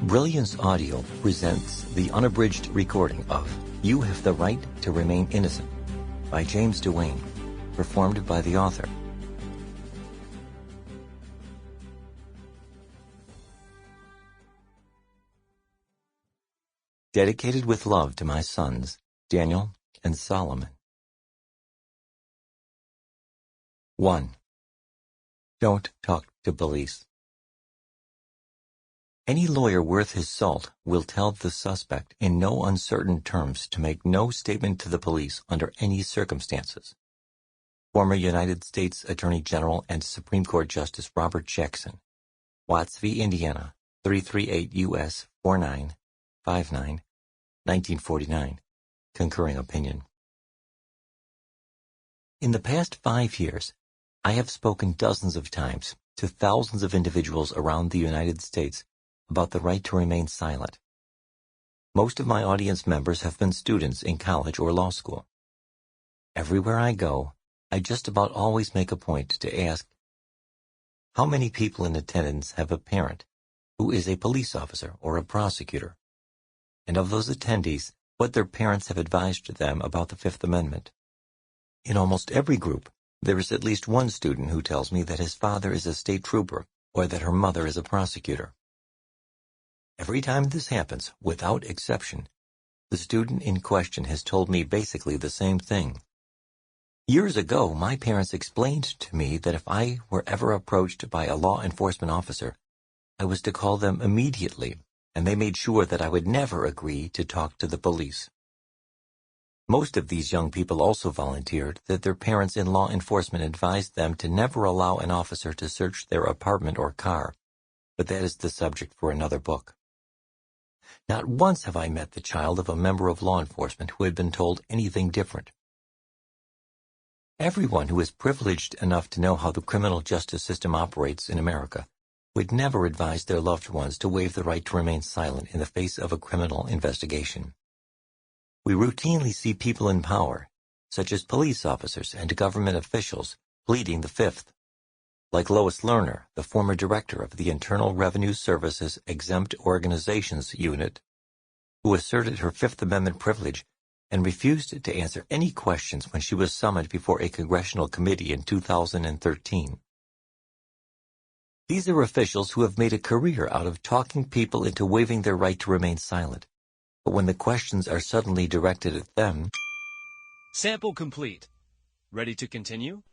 Brilliance Audio presents the unabridged recording of You Have the Right to Remain Innocent by James Duane, performed by the author. Dedicated with love to my sons, Daniel and Solomon. 1. Don't talk to police. Any lawyer worth his salt will tell the suspect in no uncertain terms to make no statement to the police under any circumstances. Former United States Attorney General and Supreme Court Justice Robert Jackson, Watts v. Indiana, 338 U.S. 4959, 1949, concurring opinion. In the past 5 years, I have spoken dozens of times to thousands of individuals around the United States about the right to remain silent. Most of my audience members have been students in college or law school. Everywhere I go, I just about always make a point to ask, how many people in attendance have a parent who is a police officer or a prosecutor? And of those attendees, what their parents have advised them about the Fifth Amendment. In almost every group, there is at least one student who tells me that his father is a state trooper or that her mother is a prosecutor. Every time this happens, without exception, the student in question has told me basically the same thing. Years ago, my parents explained to me that if I were ever approached by a law enforcement officer, I was to call them immediately, and they made sure that I would never agree to talk to the police. Most of these young people also volunteered that their parents in law enforcement advised them to never allow an officer to search their apartment or car, but that is the subject for another book. Not once have I met the child of a member of law enforcement who had been told anything different. Everyone who is privileged enough to know how the criminal justice system operates in America would never advise their loved ones to waive the right to remain silent in the face of a criminal investigation. We routinely see people in power, such as police officers and government officials, pleading the Fifth, like Lois Lerner, the former director of the Internal Revenue Service's Exempt Organizations Unit, who asserted her Fifth Amendment privilege and refused to answer any questions when she was summoned before a congressional committee in 2013. These are officials who have made a career out of talking people into waiving their right to remain silent, but when the questions are suddenly directed at them... Sample complete. Ready to continue?